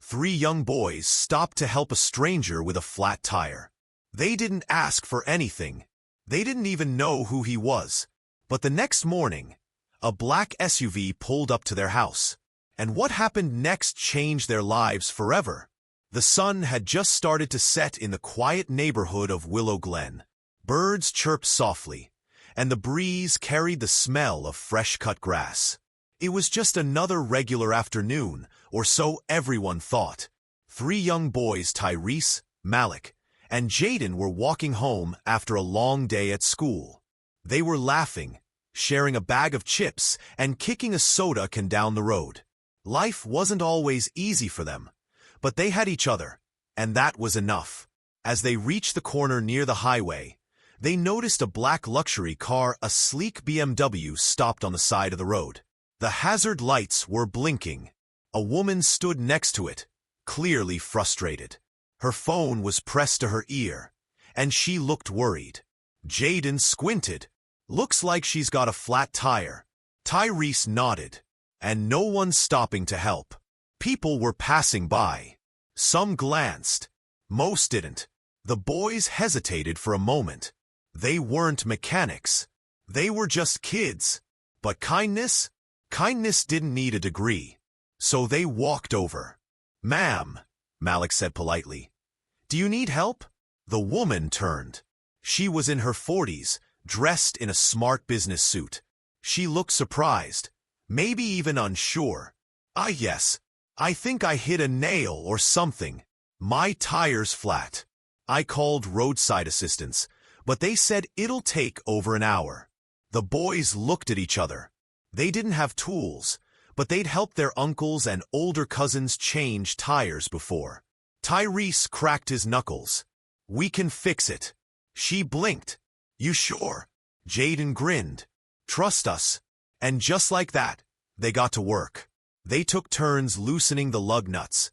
Three young boys stopped to help a stranger with a flat tire. They didn't ask for anything. They didn't even know who he was. But the next morning, a black SUV pulled up to their house. And what happened next changed their lives forever. The sun had just started to set in the quiet neighborhood of Willow Glen. Birds chirped softly, and the breeze carried the smell of fresh-cut grass. It was just another regular afternoon, or so everyone thought. Three young boys, Tyrese, Malik, and Jaden, were walking home after a long day at school. They were laughing, sharing a bag of chips, and kicking a soda can down the road. Life wasn't always easy for them, but they had each other, and that was enough. As they reached the corner near the highway, they noticed a black luxury car, a sleek BMW, stopped on the side of the road. The hazard lights were blinking. A woman stood next to it, clearly frustrated. Her phone was pressed to her ear, and she looked worried. Jaden squinted. Looks like she's got a flat tire. Tyrese nodded, and no one stopping to help. People were passing by. Some glanced. Most didn't. The boys hesitated for a moment. They weren't mechanics. They were just kids. But kindness? Kindness didn't need a degree. So they walked over. "Ma'am," Malik said politely, "do you need help?" The woman turned. She was in her 40s, dressed in a smart business suit. She looked surprised, maybe even unsure. Yes. I think I hit a nail or something. My tire's flat." I called roadside assistance, but they said it'll take over an hour. The boys looked at each other. They didn't have tools, but they'd helped their uncles and older cousins change tires before. Tyrese cracked his knuckles. "We can fix it." She blinked. "You sure?" Jaden grinned. "Trust us." And just like that, they got to work. They took turns loosening the lug nuts,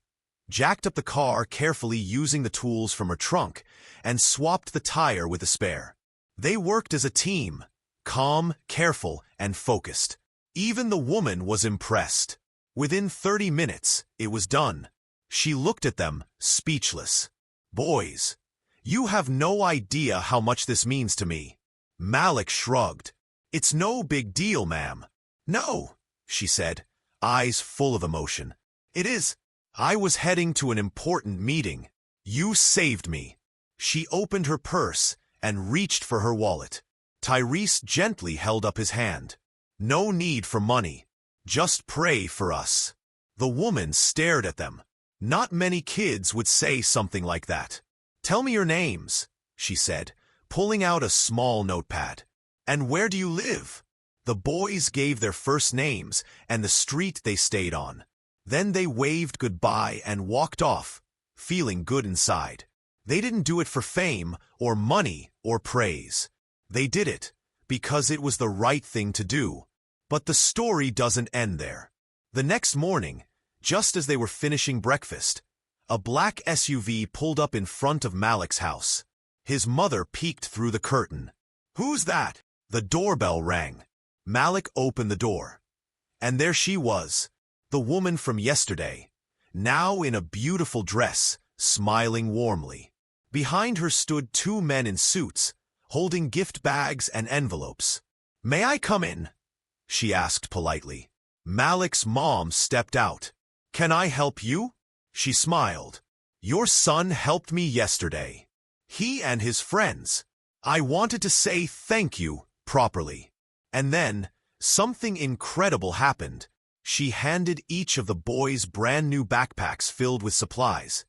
jacked up the car carefully using the tools from her trunk, and swapped the tire with a spare. They worked as a team, calm, careful, and focused. Even the woman was impressed. Within 30 minutes, it was done. She looked at them, speechless. "Boys, you have no idea how much this means to me." Malik shrugged. "It's no big deal, ma'am." "No," she said, eyes full of emotion. "It is. I was heading to an important meeting. You saved me." She opened her purse and reached for her wallet. Tyrese gently held up his hand. "No need for money. Just pray for us." The woman stared at them. Not many kids would say something like that. "Tell me your names," she said, pulling out a small notepad. "And where do you live?" The boys gave their first names and the street they stayed on. Then they waved goodbye and walked off, feeling good inside. They didn't do it for fame or money or praise. They did it because it was the right thing to do. But the story doesn't end there. The next morning, just as they were finishing breakfast, a black SUV pulled up in front of Malik's house. His mother peeked through the curtain. "Who's that?" The doorbell rang. Malik opened the door. And there she was, the woman from yesterday, now in a beautiful dress, smiling warmly. Behind her stood two men in suits, holding gift bags and envelopes. "May I come in?" she asked politely. Malik's mom stepped out. "Can I help you?" She smiled. "Your son helped me yesterday. He and his friends. I wanted to say thank you properly." And then, something incredible happened. She handed each of the boys brand new backpacks filled with supplies,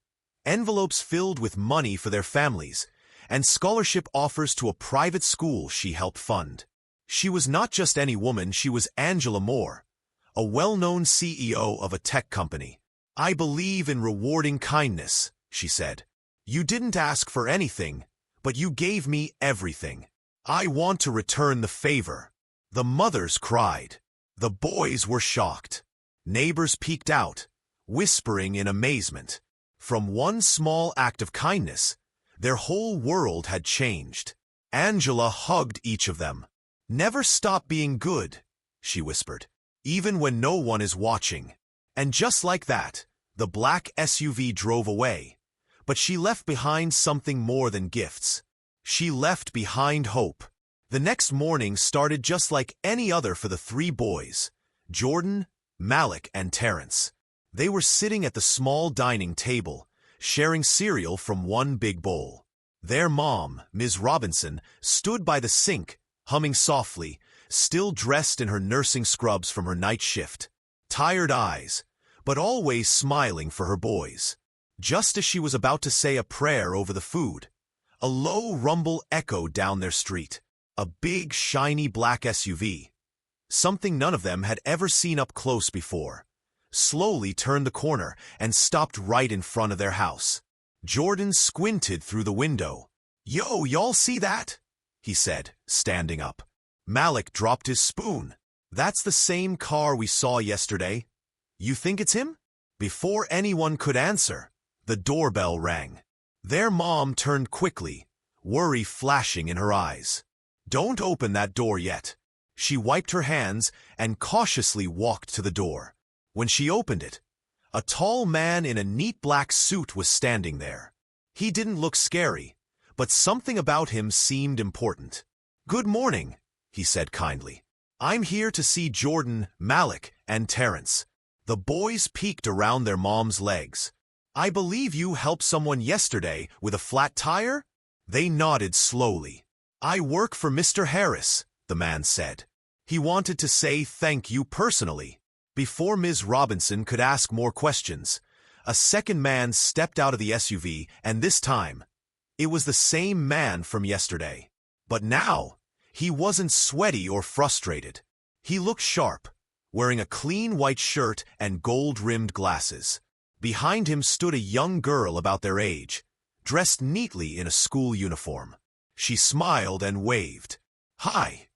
envelopes filled with money for their families, and scholarship offers to a private school she helped fund. She was not just any woman, she was Angela Moore, a well-known CEO of a tech company. "I believe in rewarding kindness," she said. "You didn't ask for anything, but you gave me everything. I want to return the favor." The mothers cried. The boys were shocked. Neighbors peeked out, whispering in amazement. From one small act of kindness, their whole world had changed. Angela hugged each of them. "Never stop being good," she whispered, "even when no one is watching." And just like that, The black SUV drove away, but she left behind something more than gifts. She left behind hope. The next morning started just like any other for the three boys, Jordan, Malik, and Terrence. They were sitting at the small dining table, sharing cereal from one big bowl. Their mom, Ms. Robinson, stood by the sink, humming softly, still dressed in her nursing scrubs from her night shift. Tired eyes, but always smiling for her boys. Just as she was about to say a prayer over the food, a low rumble echoed down their street. A big, shiny black SUV, something none of them had ever seen up close before, slowly turned the corner and stopped right in front of their house. Jordan squinted through the window. "Yo, y'all see that?" he said, standing up. Malik dropped his spoon. "That's the same car we saw yesterday. You think it's him?" Before anyone could answer, the doorbell rang. Their mom turned quickly, worry flashing in her eyes. "Don't open that door yet." She wiped her hands and cautiously walked to the door. When she opened it, a tall man in a neat black suit was standing there. He didn't look scary, but something about him seemed important. "Good morning," he said kindly. "I'm here to see Jordan, Malik, and Terrence." The boys peeked around their mom's legs. "I believe you helped someone yesterday with a flat tire?" They nodded slowly. "I work for Mr. Harris," the man said. He wanted to say thank you personally. Before Ms. Robinson could ask more questions, a second man stepped out of the SUV, and this time, it was the same man from yesterday. But now, he wasn't sweaty or frustrated. He looked sharp, wearing a clean white shirt and gold-rimmed glasses. Behind him stood a young girl about their age, dressed neatly in a school uniform. She smiled and waved. "Hi,"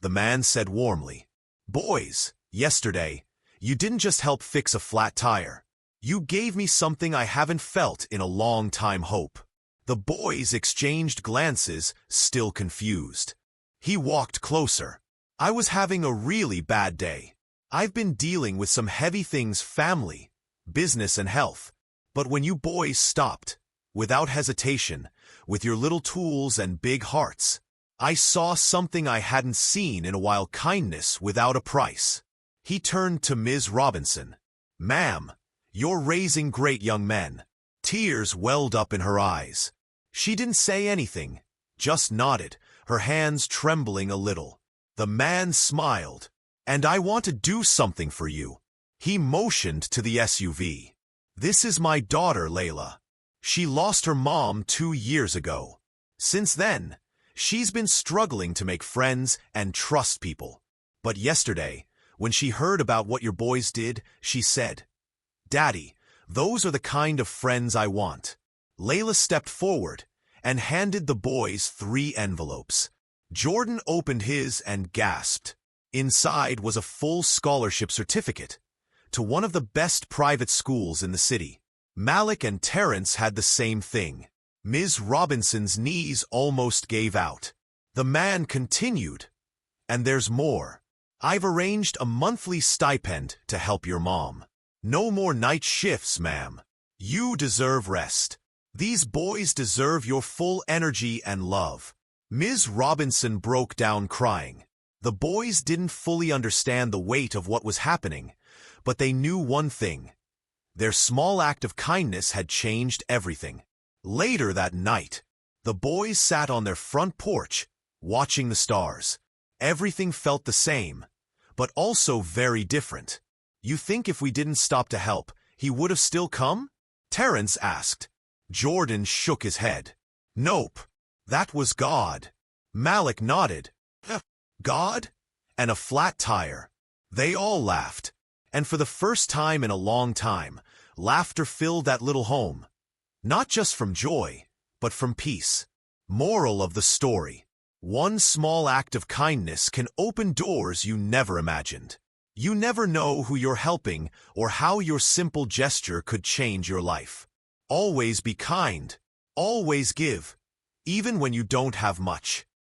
the man said warmly. "Boys, yesterday, you didn't just help fix a flat tire. You gave me something I haven't felt in a long time, hope." The boys exchanged glances, still confused. He walked closer. "I was having a really bad day. I've been dealing with some heavy things, family, business, and health. But when you boys stopped, without hesitation, with your little tools and big hearts, I saw something I hadn't seen in a while, kindness without a price." He turned to Ms. Robinson. "Ma'am, you're raising great young men." Tears welled up in her eyes. She didn't say anything, just nodded, her hands trembling a little. The man smiled. "And I want to do something for you." He motioned to the SUV. "This is my daughter, Layla. She lost her mom 2 years ago. Since then, she's been struggling to make friends and trust people. But yesterday, when she heard about what your boys did, she said, 'Daddy, those are the kind of friends I want.'" Layla stepped forward and handed the boys 3 envelopes. Jordan opened his and gasped. Inside was a full scholarship certificate to one of the best private schools in the city. Malik and Terrence had the same thing. Ms. Robinson's knees almost gave out. The man continued, "And there's more. I've arranged a monthly stipend to help your mom. No more night shifts, ma'am. You deserve rest. These boys deserve your full energy and love." Ms. Robinson broke down crying. The boys didn't fully understand the weight of what was happening, but they knew one thing. Their small act of kindness had changed everything. Later that night, the boys sat on their front porch, watching the stars. Everything felt the same, but also very different. "You think if we didn't stop to help, he would have still come?" Terrence asked. Jordan shook his head. "Nope, that was God." Malik nodded. "God? And a flat tire." They all laughed, and for the first time in a long time, laughter filled that little home. Not just from joy, but from peace. Moral of the story: one small act of kindness can open doors you never imagined. You never know who you're helping or how your simple gesture could change your life. Always be kind. Always give, even when you don't have much.